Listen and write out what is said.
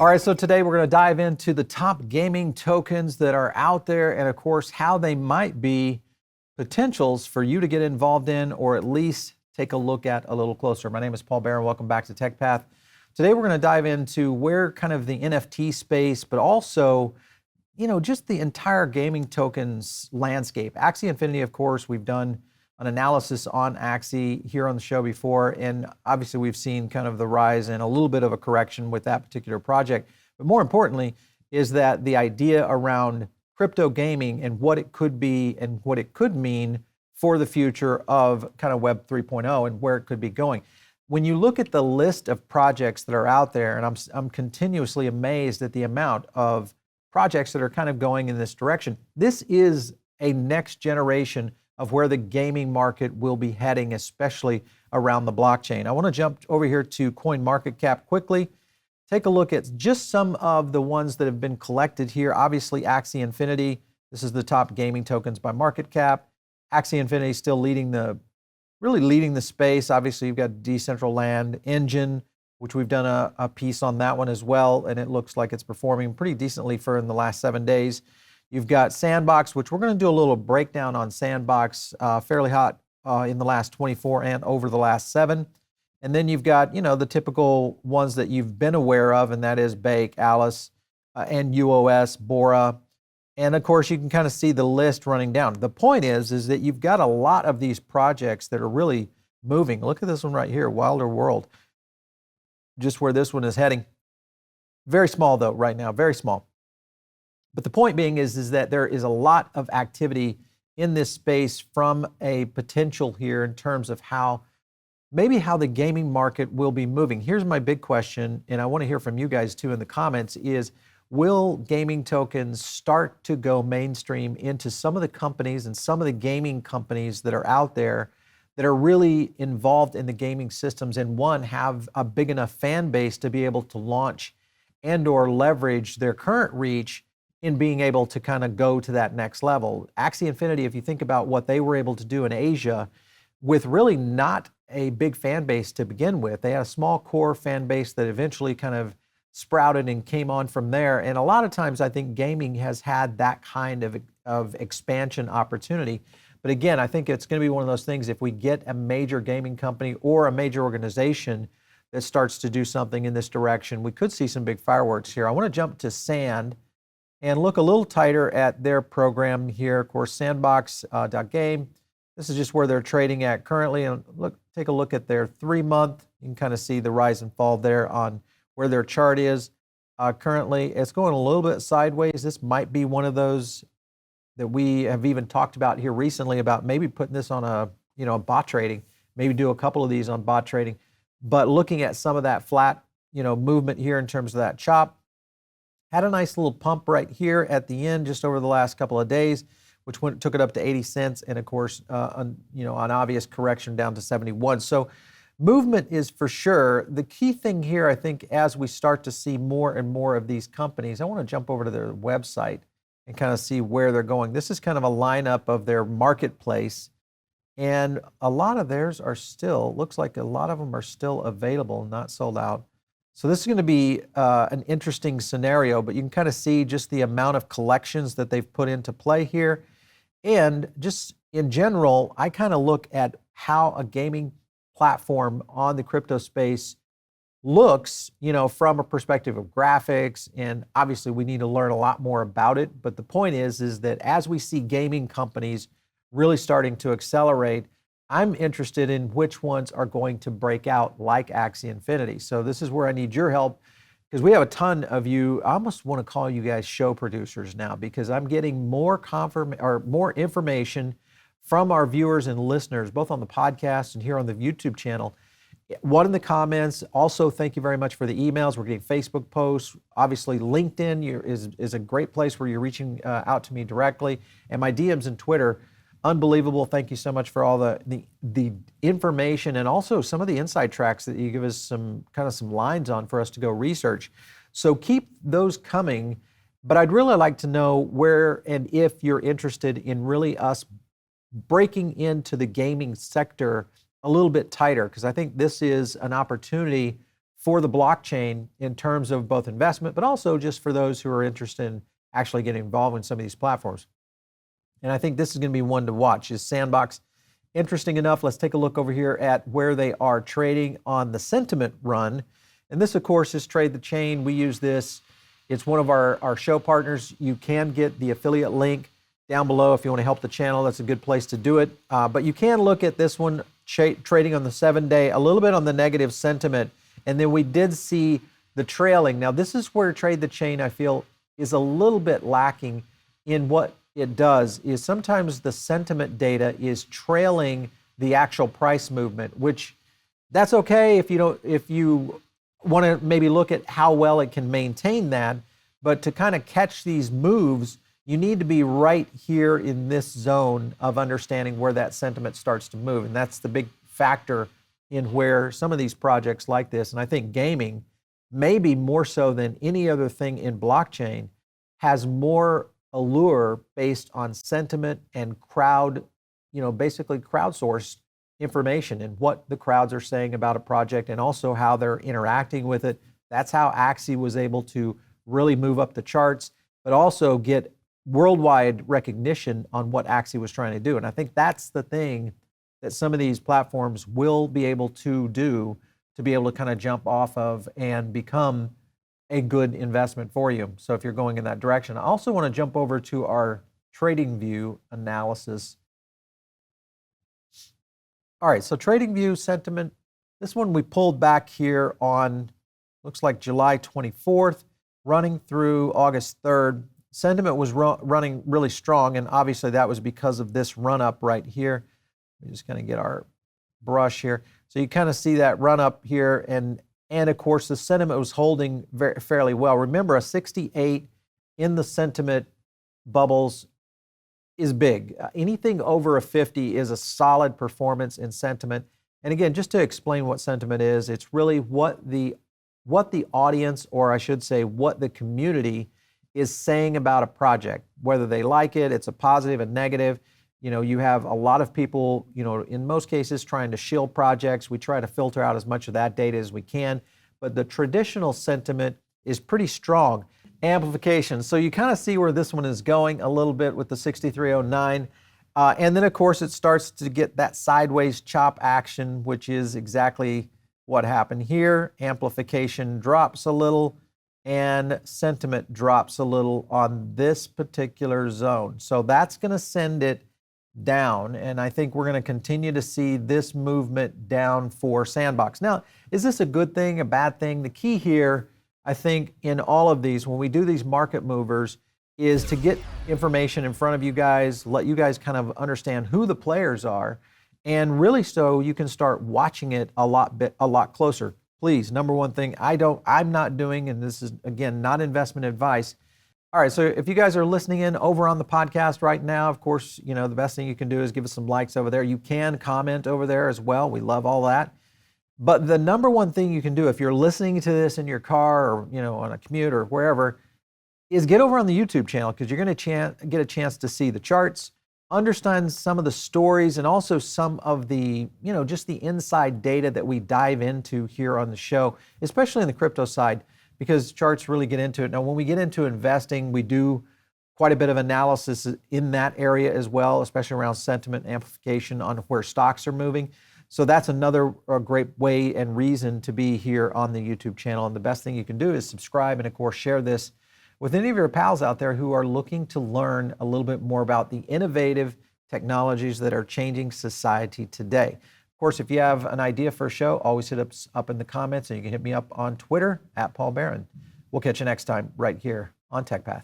All right, so today we're going to dive into the top gaming tokens that are out there and, of course, how they might be potentials for you to get involved in or at least take a look at a little closer. My name is Paul Barron. Welcome back to TechPath. Today we're going to dive into where kind of the NFT space, but also, just the entire gaming tokens landscape. Axie Infinity, of course, we've done an analysis on Axie here on the show before, and obviously we've seen kind of the rise and a little bit of a correction with that particular project. But more importantly is that the idea around crypto gaming and what it could be and what it could mean for the future of kind of Web 3.0 and where it could be going. When you look at the list of projects that are out there, and I'm continuously amazed at the amount of projects that are kind of going in this direction, this is a next generation of where the gaming market will be heading, especially around the blockchain. I want to jump over here to CoinMarketCap quickly. Take a look at just some of the ones that have been collected here. Obviously, Axie Infinity. This is the top gaming tokens by market cap. Axie Infinity still really leading the space. Obviously, you've got Decentralized Engine, which we've done a piece on that one as well, and it looks like it's performing pretty decently in the last 7 days. You've got Sandbox, which we're going to do a little breakdown on Sandbox, fairly hot in the last 24 and over the last 7. And then you've got, the typical ones that you've been aware of, and that is Bake, Alice, and UOS, Bora. And of course, you can kind of see the list running down. The point is that you've got a lot of these projects that are really moving. Look at this one right here, Wilder World, just where this one is heading. Very small though, right now, very small. But the point being is that there is a lot of activity in this space from a potential here in terms of how the gaming market will be moving. Here's my big question, and I want to hear from you guys too in the comments, is will gaming tokens start to go mainstream into some of the companies and some of the gaming companies that are out there that are really involved in the gaming systems and have a big enough fan base to be able to launch and or leverage their current reach in being able to kind of go to that next level. Axie Infinity, if you think about what they were able to do in Asia with really not a big fan base to begin with, they had a small core fan base that eventually kind of sprouted and came on from there. And a lot of times I think gaming has had that kind of expansion opportunity. But again, I think it's going to be one of those things, if we get a major gaming company or a major organization that starts to do something in this direction, we could see some big fireworks here. I want to jump to Sand and look a little tighter at their program here. Of course, Sandbox.game. This is just where they're trading at currently. And take a look at their 3-month. You can kind of see the rise and fall there on where their chart is. Currently, it's going a little bit sideways. This might be one of those that we have even talked about here recently about maybe putting this on a bot trading, maybe do a couple of these on bot trading. But looking at some of that flat, movement here in terms of that chop, had a nice little pump right here at the end just over the last couple of days, which took it up to 80 cents. And of course, an obvious correction down to 71. So movement is for sure. The key thing here, I think, as we start to see more and more of these companies, I want to jump over to their website and kind of see where they're going. This is kind of a lineup of their marketplace. And a lot of theirs looks like a lot of them are still available, not sold out. So this is going to be an interesting scenario, but you can kind of see just the amount of collections that they've put into play here. And just in general, I kind of look at how a gaming platform on the crypto space looks, from a perspective of graphics. And obviously we need to learn a lot more about it. But the point is that as we see gaming companies really starting to accelerate, I'm interested in which ones are going to break out like Axie Infinity. So this is where I need your help, because we have a ton of you. I almost want to call you guys show producers now, because I'm getting more information from our viewers and listeners, both on the podcast and here on the YouTube channel. One in the comments. Also, thank you very much for the emails. We're getting Facebook posts. Obviously, LinkedIn is a great place where you're reaching out to me directly. And my DMs and Twitter, unbelievable. Thank you so much for all the information and also some of the inside tracks that you give us some lines on for us to go research. So keep those coming. But I'd really like to know where and if you're interested in really us breaking into the gaming sector a little bit tighter, because I think this is an opportunity for the blockchain in terms of both investment, but also just for those who are interested in actually getting involved in some of these platforms. And I think this is going to be one to watch. Is Sandbox interesting enough? Let's take a look over here at where they are trading on the sentiment run. And this, of course, is Trade the Chain. We use this. It's one of our show partners. You can get the affiliate link down below if you want to help the channel. That's a good place to do it. But you can look at this one trading on the 7-day, a little bit on the negative sentiment. And then we did see the trailing. Now, this is where Trade the Chain, I feel, is a little bit lacking in what it does, is sometimes the sentiment data is trailing the actual price movement, which that's okay if you want to maybe look at how well it can maintain that. But to kind of catch these moves, you need to be right here in this zone of understanding where that sentiment starts to move. And that's the big factor in where some of these projects like this, and I think gaming, maybe more so than any other thing in blockchain, has more allure based on sentiment and basically crowdsourced information and what the crowds are saying about a project and also how they're interacting with it. That's how Axie was able to really move up the charts, but also get worldwide recognition on what Axie was trying to do. And I think that's the thing that some of these platforms will be able to do to be able to kind of jump off of and become a good investment for you. So if you're going in that direction, I also want to jump over to our TradingView analysis. All right, so TradingView sentiment, this one we pulled back here on, looks like July 24th, running through August 3rd. Sentiment was running really strong, and obviously that was because of this run up right here. We're just going to get our brush here. So you kind of see that run up here, and of course the sentiment was holding fairly well. Remember, a 68 in the sentiment bubbles is big. Anything over a 50 is a solid performance in sentiment. And again, just to explain what sentiment is, it's really what the audience, or I should say what the community is saying about a project, whether they like it, it's a positive and negative. You have a lot of people, in most cases trying to shield projects. We try to filter out as much of that data as we can, but the traditional sentiment is pretty strong. Amplification. So you kind of see where this one is going a little bit with the 6309. And then of course it starts to get that sideways chop action, which is exactly what happened here. Amplification drops a little and sentiment drops a little on this particular zone. So that's going to send it down, and I think we're going to continue to see this movement down for Sandbox. Now, is this a good thing, a bad thing? The key here, I think, in all of these, when we do these market movers, is to get information in front of you guys, let you guys kind of understand who the players are, and really so you can start watching it a lot closer. Please, number one thing I'm not doing, and this is again not investment advice. All right, so if you guys are listening in over on the podcast right now, of course, the best thing you can do is give us some likes over there. You can comment over there as well. We love all that. But the number one thing you can do if you're listening to this in your car or, on a commute or wherever, is get over on the YouTube channel, because you're going to get a chance to see the charts, understand some of the stories, and also some of the, just the inside data that we dive into here on the show, especially in the crypto side, because charts really get into it. Now, when we get into investing, we do quite a bit of analysis in that area as well, especially around sentiment amplification on where stocks are moving. So that's another great way and reason to be here on the YouTube channel. And the best thing you can do is subscribe and, of course, share this with any of your pals out there who are looking to learn a little bit more about the innovative technologies that are changing society today. Of course, if you have an idea for a show, always hit us up in the comments, and you can hit me up on Twitter @PaulBaron. We'll catch you next time right here on TechPath.